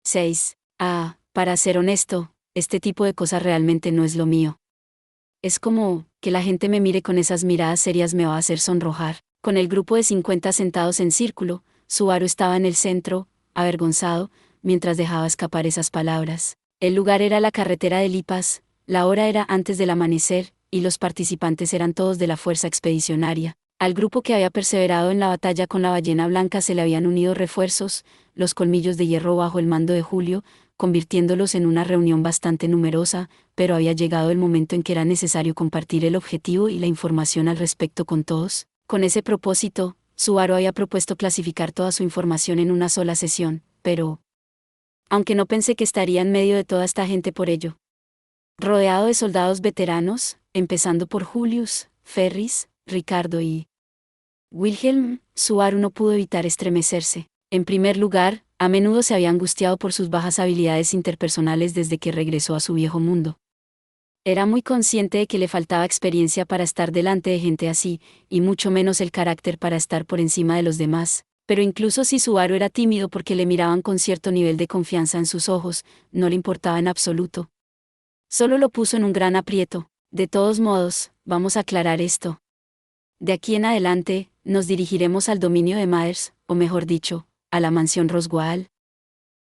6. Para ser honesto, este tipo de cosas realmente no es lo mío. Es como, que la gente me mire con esas miradas serias me va a hacer sonrojar. Con el grupo de 50 sentados en círculo, Subaru estaba en el centro, avergonzado, mientras dejaba escapar esas palabras. El lugar era la carretera de Lipas, la hora era antes del amanecer, y los participantes eran todos de la fuerza expedicionaria. Al grupo que había perseverado en la batalla con la ballena blanca se le habían unido refuerzos, los colmillos de hierro bajo el mando de Julio, convirtiéndolos en una reunión bastante numerosa, pero había llegado el momento en que era necesario compartir el objetivo y la información al respecto con todos. Con ese propósito, Subaru había propuesto clasificar toda su información en una sola sesión, pero aunque no pensé que estaría en medio de toda esta gente por ello. Rodeado de soldados veteranos, empezando por Julius, Ferris, Ricardo y Wilhelm, Subaru no pudo evitar estremecerse. En primer lugar, a menudo se había angustiado por sus bajas habilidades interpersonales desde que regresó a su viejo mundo. Era muy consciente de que le faltaba experiencia para estar delante de gente así, y mucho menos el carácter para estar por encima de los demás, pero incluso si Subaru era tímido porque le miraban con cierto nivel de confianza en sus ojos, no le importaba en absoluto. Solo lo puso en un gran aprieto. De todos modos, vamos a aclarar esto. De aquí en adelante, nos dirigiremos al dominio de Myers, o mejor dicho, a la mansión Roswell.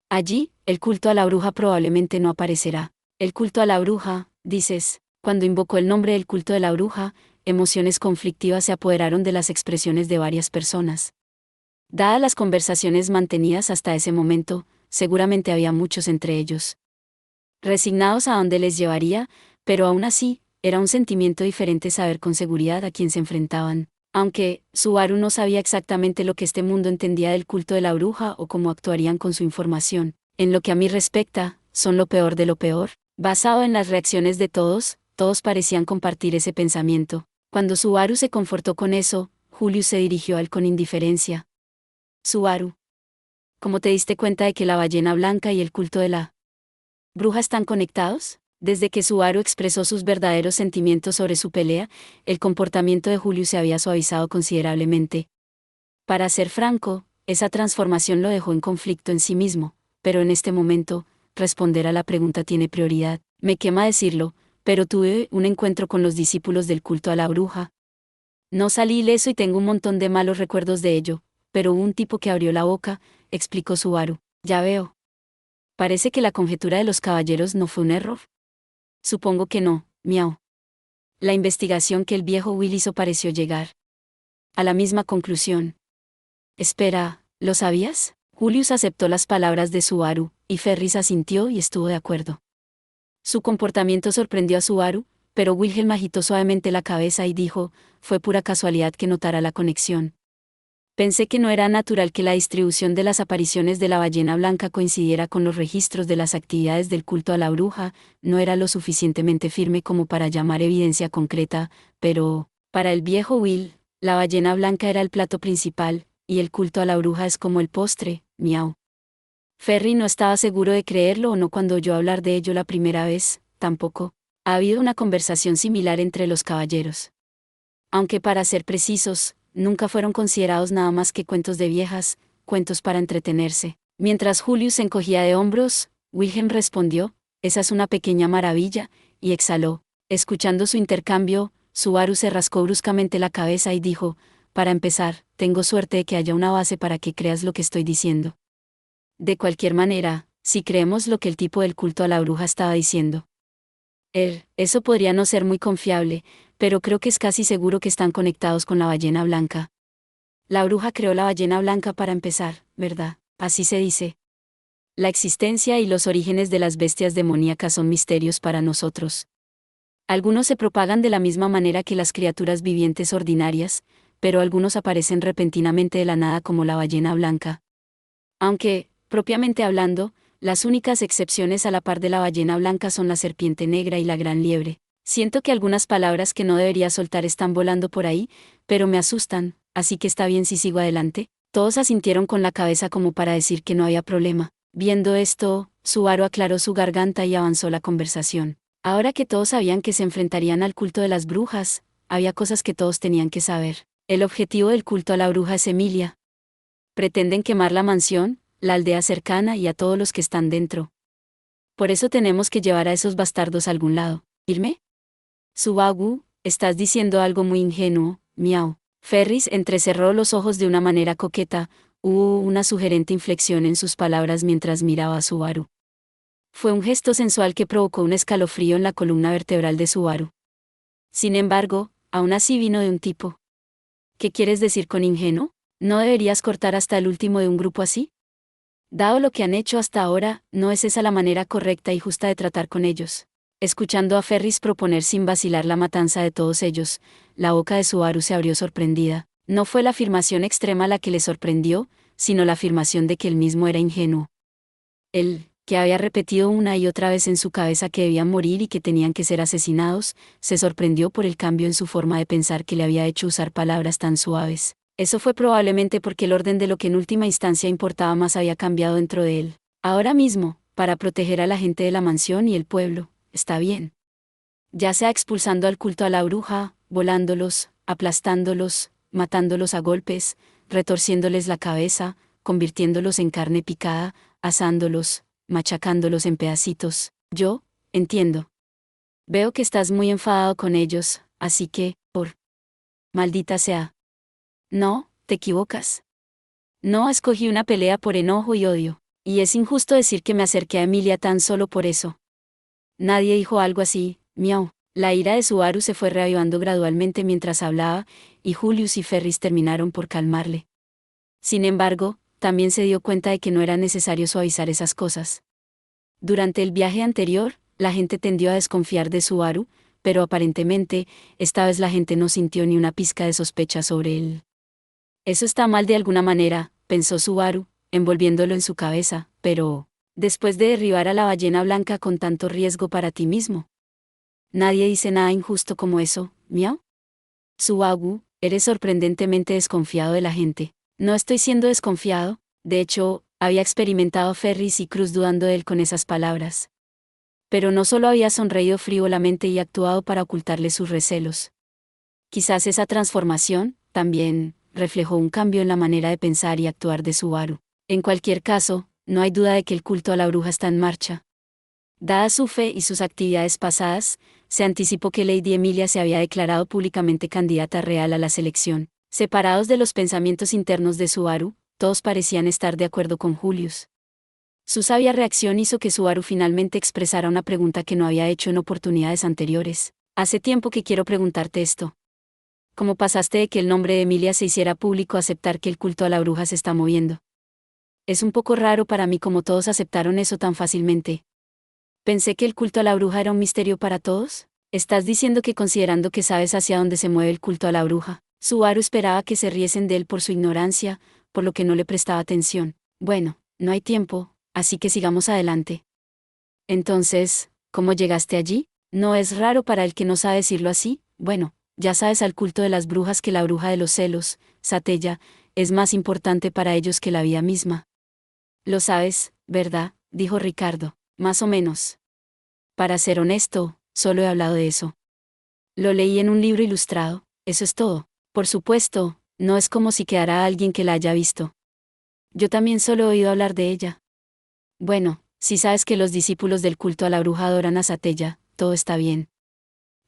Allí, el culto a la bruja probablemente no aparecerá. El culto a la bruja, dices, cuando invocó el nombre del culto de la bruja, emociones conflictivas se apoderaron de las expresiones de varias personas. Dadas las conversaciones mantenidas hasta ese momento, seguramente había muchos entre ellos. Resignados a dónde les llevaría, pero aún así, era un sentimiento diferente saber con seguridad a quién se enfrentaban. Aunque, Subaru no sabía exactamente lo que este mundo entendía del culto de la bruja o cómo actuarían con su información, en lo que a mí respecta, son lo peor de lo peor. Basado en las reacciones de todos, todos parecían compartir ese pensamiento. Cuando Subaru se confortó con eso, Julius se dirigió a él con indiferencia. Subaru, ¿cómo te diste cuenta de que la ballena blanca y el culto de la bruja están conectados? Desde que Subaru expresó sus verdaderos sentimientos sobre su pelea, el comportamiento de Julius se había suavizado considerablemente. Para ser franco, esa transformación lo dejó en conflicto en sí mismo, pero en este momento, responder a la pregunta tiene prioridad. Me quema decirlo, pero tuve un encuentro con los discípulos del culto a la bruja. No salí ileso y tengo un montón de malos recuerdos de ello, pero hubo un tipo que abrió la boca, explicó Subaru. Ya veo. Parece que la conjetura de los caballeros no fue un error. Supongo que no, miau. La investigación que el viejo Will hizo pareció llegar a la misma conclusión. Espera, ¿lo sabías? Julius aceptó las palabras de Subaru, y Ferris asintió y estuvo de acuerdo. Su comportamiento sorprendió a Subaru, pero Wilhelm agitó suavemente la cabeza y dijo, fue pura casualidad que notara la conexión. Pensé que no era natural que la distribución de las apariciones de la ballena blanca coincidiera con los registros de las actividades del culto a la bruja, no era lo suficientemente firme como para llamar evidencia concreta, pero, para el viejo Will, la ballena blanca era el plato principal, y el culto a la bruja es como el postre, miau. Ferry no estaba seguro de creerlo o no cuando oyó hablar de ello la primera vez, tampoco. Ha habido una conversación similar entre los caballeros. Aunque para ser precisos, nunca fueron considerados nada más que cuentos de viejas, cuentos para entretenerse. Mientras Julius se encogía de hombros, Wilhelm respondió, esa es una pequeña maravilla, y exhaló. Escuchando su intercambio, Subaru se rascó bruscamente la cabeza y dijo, para empezar, tengo suerte de que haya una base para que creas lo que estoy diciendo. De cualquier manera, si creemos lo que el tipo del culto a la bruja estaba diciendo. Eso podría no ser muy confiable, pero creo que es casi seguro que están conectados con la ballena blanca. La bruja creó la ballena blanca para empezar, ¿verdad? Así se dice. La existencia y los orígenes de las bestias demoníacas son misterios para nosotros. Algunos se propagan de la misma manera que las criaturas vivientes ordinarias, pero algunos aparecen repentinamente de la nada como la ballena blanca. Aunque, propiamente hablando, las únicas excepciones a la par de la ballena blanca son la serpiente negra y la gran liebre. Siento que algunas palabras que no debería soltar están volando por ahí, pero me asustan, así que está bien si sigo adelante. Todos asintieron con la cabeza como para decir que no había problema. Viendo esto, Subaru aclaró su garganta y avanzó la conversación. Ahora que todos sabían que se enfrentarían al culto de las brujas, había cosas que todos tenían que saber. El objetivo del culto a la bruja es Emilia. ¿Pretenden quemar la mansión? la aldea cercana y a todos los que están dentro. Por eso tenemos que llevar a esos bastardos a algún lado. ¿Irme? Subagu, estás diciendo algo muy ingenuo, miau. Ferris entrecerró los ojos de una manera coqueta, hubo una sugerente inflexión en sus palabras mientras miraba a Subaru. Fue un gesto sensual que provocó un escalofrío en la columna vertebral de Subaru. Sin embargo, aún así vino de un tipo. ¿Qué quieres decir con ingenuo? ¿No deberías cortar hasta el último de un grupo así? Dado lo que han hecho hasta ahora, ¿no es esa la manera correcta y justa de tratar con ellos? Escuchando a Ferris proponer sin vacilar la matanza de todos ellos, la boca de Subaru se abrió sorprendida. No fue la afirmación extrema la que le sorprendió, sino la afirmación de que él mismo era ingenuo. Él, que había repetido una y otra vez en su cabeza que debían morir y que tenían que ser asesinados, se sorprendió por el cambio en su forma de pensar que le había hecho usar palabras tan suaves. Eso fue probablemente porque el orden de lo que en última instancia importaba más había cambiado dentro de él. Ahora mismo, para proteger a la gente de la mansión y el pueblo, está bien. Ya sea expulsando al culto a la bruja, volándolos, aplastándolos, matándolos a golpes, retorciéndoles la cabeza, convirtiéndolos en carne picada, asándolos, machacándolos en pedacitos. Yo, entiendo. Veo que estás muy enfadado con ellos, así que, maldita sea. No, te equivocas. No escogí una pelea por enojo y odio, y es injusto decir que me acerqué a Emilia tan solo por eso. Nadie dijo algo así, miau. La ira de Subaru se fue reavivando gradualmente mientras hablaba, y Julius y Ferris terminaron por calmarle. Sin embargo, también se dio cuenta de que no era necesario suavizar esas cosas. Durante el viaje anterior, la gente tendió a desconfiar de Subaru, pero aparentemente, esta vez la gente no sintió ni una pizca de sospecha sobre él. Eso está mal de alguna manera, pensó Subaru, envolviéndolo en su cabeza, pero, después de derribar a la ballena blanca con tanto riesgo para ti mismo. Nadie dice nada injusto como eso, miau. Subaru, eres sorprendentemente desconfiado de la gente. No estoy siendo desconfiado, de hecho, había experimentado a Ferris y Cruz dudando de él con esas palabras. Pero no solo había sonreído frívolamente y actuado para ocultarle sus recelos. Quizás esa transformación, también, reflejó un cambio en la manera de pensar y actuar de Subaru. En cualquier caso, no hay duda de que el culto a la bruja está en marcha. Dada su fe y sus actividades pasadas, se anticipó que Lady Emilia se había declarado públicamente candidata real a la selección. Separados de los pensamientos internos de Subaru, todos parecían estar de acuerdo con Julius. Su sabia reacción hizo que Subaru finalmente expresara una pregunta que no había hecho en oportunidades anteriores. Hace tiempo que quiero preguntarte esto. ¿Cómo pasaste de que el nombre de Emilia se hiciera público a aceptar que el culto a la bruja se está moviendo? Es un poco raro para mí cómo todos aceptaron eso tan fácilmente. Pensé que el culto a la bruja era un misterio para todos. ¿Estás diciendo que considerando que sabes hacia dónde se mueve el culto a la bruja? Subaru esperaba que se riesen de él por su ignorancia, por lo que no le prestaba atención. Bueno, no hay tiempo, así que sigamos adelante. Entonces, ¿cómo llegaste allí? ¿No es raro para el que no sabe decirlo así? Bueno, ya sabes al culto de las brujas que la bruja de los celos, Satella, es más importante para ellos que la vida misma. Lo sabes, ¿verdad? Dijo Ricardo. Más o menos. Para ser honesto, solo he hablado de eso. Lo leí en un libro ilustrado, eso es todo. Por supuesto, no es como si quedara alguien que la haya visto. Yo también solo he oído hablar de ella. Bueno, si sabes que los discípulos del culto a la bruja adoran a Satella, todo está bien.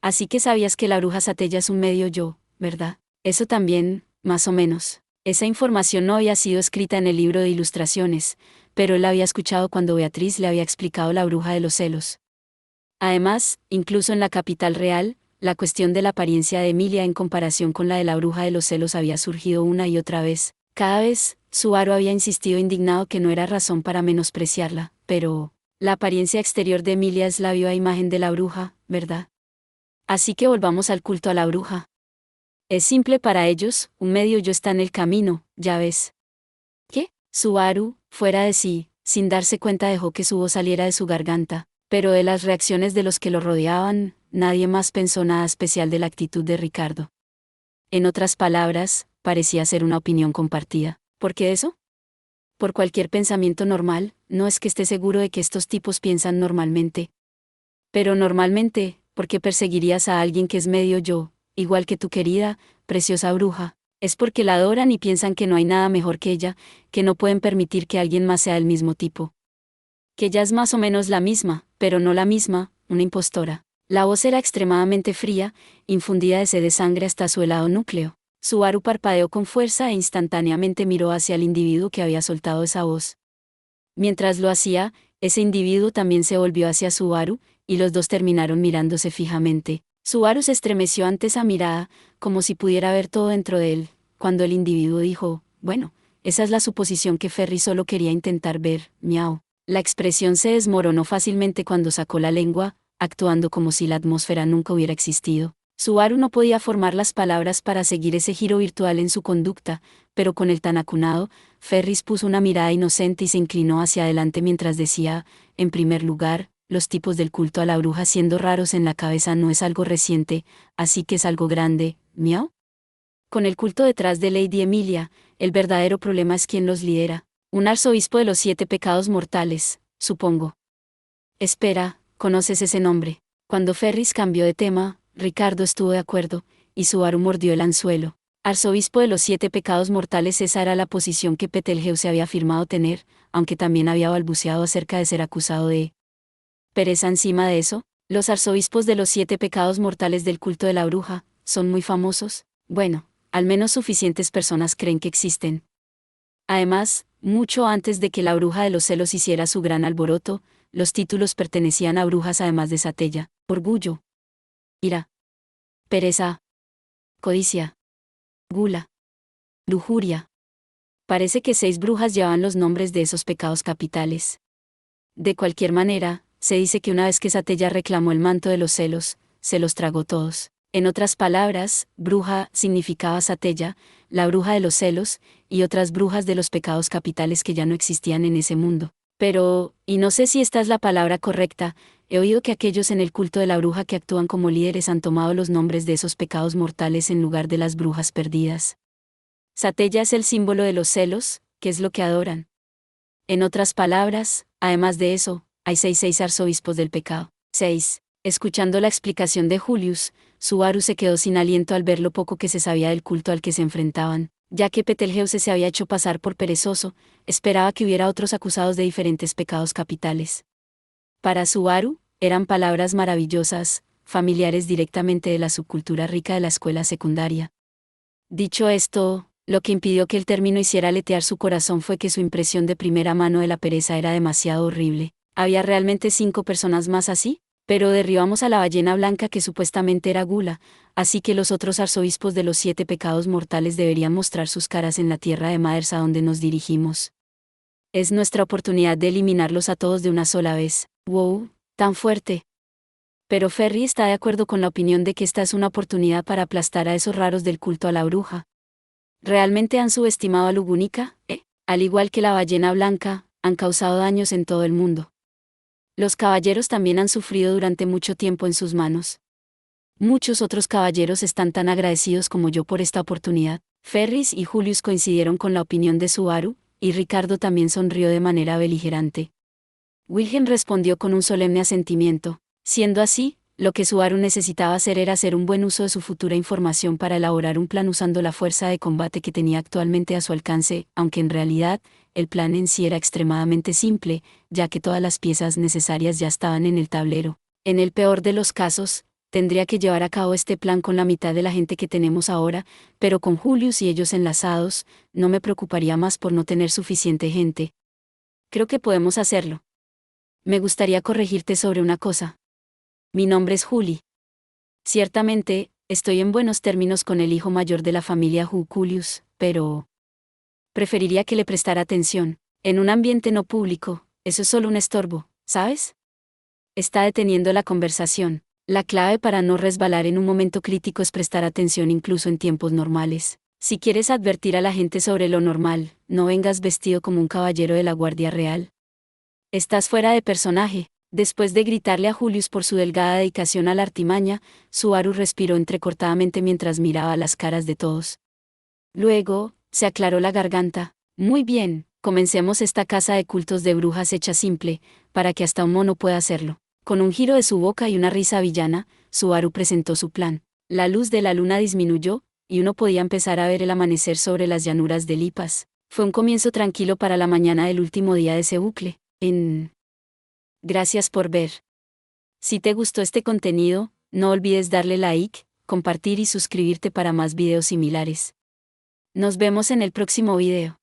Así que sabías que la bruja Satella es un medio yo, ¿verdad? Eso también, más o menos. Esa información no había sido escrita en el libro de ilustraciones, pero él la había escuchado cuando Beatriz le había explicado la bruja de los celos. Además, incluso en la capital real, la cuestión de la apariencia de Emilia en comparación con la de la bruja de los celos había surgido una y otra vez. Cada vez, Subaru había insistido indignado que no era razón para menospreciarla, pero la apariencia exterior de Emilia es la viva imagen de la bruja, ¿verdad? Así que volvamos al culto a la bruja. Es simple para ellos, un medio yo está en el camino, ya ves. ¿Qué? Subaru, fuera de sí, sin darse cuenta dejó que su voz saliera de su garganta, pero de las reacciones de los que lo rodeaban, nadie más pensó nada especial de la actitud de Ricardo. En otras palabras, parecía ser una opinión compartida. ¿Por qué eso? Por cualquier pensamiento normal, no es que esté seguro de que estos tipos piensan normalmente. Pero normalmente, ¿por qué perseguirías a alguien que es medio yo, igual que tu querida, preciosa bruja? Es porque la adoran y piensan que no hay nada mejor que ella, que no pueden permitir que alguien más sea del mismo tipo. Que ella es más o menos la misma, pero no la misma, una impostora. La voz era extremadamente fría, infundida de sed de sangre hasta su helado núcleo. Subaru parpadeó con fuerza e instantáneamente miró hacia el individuo que había soltado esa voz. Mientras lo hacía, ese individuo también se volvió hacia Subaru, y los dos terminaron mirándose fijamente. Subaru se estremeció ante esa mirada, como si pudiera ver todo dentro de él, cuando el individuo dijo, bueno, esa es la suposición que Ferry solo quería intentar ver, miau. La expresión se desmoronó fácilmente cuando sacó la lengua, actuando como si la atmósfera nunca hubiera existido. Subaru no podía formar las palabras para seguir ese giro virtual en su conducta, pero con el tan acunado, Ferris puso una mirada inocente y se inclinó hacia adelante mientras decía, en primer lugar, los tipos del culto a la bruja siendo raros en la cabeza no es algo reciente, así que es algo grande, ¿miau? Con el culto detrás de Lady Emilia, el verdadero problema es quién los lidera. Un arzobispo de los 7 pecados mortales, supongo. Espera, ¿conoces ese nombre? Cuando Ferris cambió de tema, Ricardo estuvo de acuerdo, y Subaru mordió el anzuelo. Arzobispo de los 7 pecados mortales, esa era la posición que Betelgeuse había afirmado tener, aunque también había balbuceado acerca de ser acusado de pereza. Encima de eso, los arzobispos de los 7 pecados mortales del culto de la bruja, son muy famosos. Bueno, al menos suficientes personas creen que existen. Además, mucho antes de que la bruja de los celos hiciera su gran alboroto, los títulos pertenecían a brujas además de Satella, orgullo, ira, pereza, codicia, gula, lujuria. Parece que 6 brujas llevaban los nombres de esos pecados capitales. De cualquier manera, se dice que una vez que Satella reclamó el manto de los celos, se los tragó todos. En otras palabras, bruja significaba Satella, la bruja de los celos, y otras brujas de los pecados capitales que ya no existían en ese mundo. Pero, y no sé si esta es la palabra correcta, he oído que aquellos en el culto de la bruja que actúan como líderes han tomado los nombres de esos pecados mortales en lugar de las brujas perdidas. Satella es el símbolo de los celos, que es lo que adoran. En otras palabras, además de eso, hay 6 arzobispos del pecado. 6. Escuchando la explicación de Julius, Subaru se quedó sin aliento al ver lo poco que se sabía del culto al que se enfrentaban. Ya que Betelgeuse se había hecho pasar por perezoso, esperaba que hubiera otros acusados de diferentes pecados capitales. Para Subaru, eran palabras maravillosas, familiares directamente de la subcultura rica de la escuela secundaria. Dicho esto, lo que impidió que el término hiciera aletear su corazón fue que su impresión de primera mano de la pereza era demasiado horrible. ¿Había realmente 5 personas más así? Pero derribamos a la ballena blanca que supuestamente era Gula, así que los otros arzobispos de los 7 pecados mortales deberían mostrar sus caras en la tierra de Maers a donde nos dirigimos. Es nuestra oportunidad de eliminarlos a todos de una sola vez. ¡Wow! ¡Tan fuerte! Pero Ferry está de acuerdo con la opinión de que esta es una oportunidad para aplastar a esos raros del culto a la bruja. ¿Realmente han subestimado a Lugunica? Al igual que la ballena blanca, han causado daños en todo el mundo. Los caballeros también han sufrido durante mucho tiempo en sus manos. Muchos otros caballeros están tan agradecidos como yo por esta oportunidad. Ferris y Julius coincidieron con la opinión de Subaru, y Ricardo también sonrió de manera beligerante. Wilhelm respondió con un solemne asentimiento. Siendo así, lo que Subaru necesitaba hacer era hacer un buen uso de su futura información para elaborar un plan usando la fuerza de combate que tenía actualmente a su alcance, aunque en realidad, el plan en sí era extremadamente simple, ya que todas las piezas necesarias ya estaban en el tablero. En el peor de los casos, tendría que llevar a cabo este plan con la mitad de la gente que tenemos ahora, pero con Julius y ellos enlazados, no me preocuparía más por no tener suficiente gente. Creo que podemos hacerlo. Me gustaría corregirte sobre una cosa. Mi nombre es Juli. Ciertamente, estoy en buenos términos con el hijo mayor de la familia Julius, pero preferiría que le prestara atención. En un ambiente no público, eso es solo un estorbo, ¿sabes? Está deteniendo la conversación. La clave para no resbalar en un momento crítico es prestar atención incluso en tiempos normales. Si quieres advertir a la gente sobre lo normal, no vengas vestido como un caballero de la Guardia Real. Estás fuera de personaje. Después de gritarle a Julius por su delgada dedicación a la artimaña, Subaru respiró entrecortadamente mientras miraba las caras de todos. Luego, se aclaró la garganta. Muy bien, comencemos esta casa de cultos de brujas hecha simple, para que hasta un mono pueda hacerlo. Con un giro de su boca y una risa villana, Subaru presentó su plan. La luz de la luna disminuyó, y uno podía empezar a ver el amanecer sobre las llanuras de Lipas. Fue un comienzo tranquilo para la mañana del último día de ese bucle. Gracias por ver. Si te gustó este contenido, no olvides darle like, compartir y suscribirte para más videos similares. Nos vemos en el próximo video.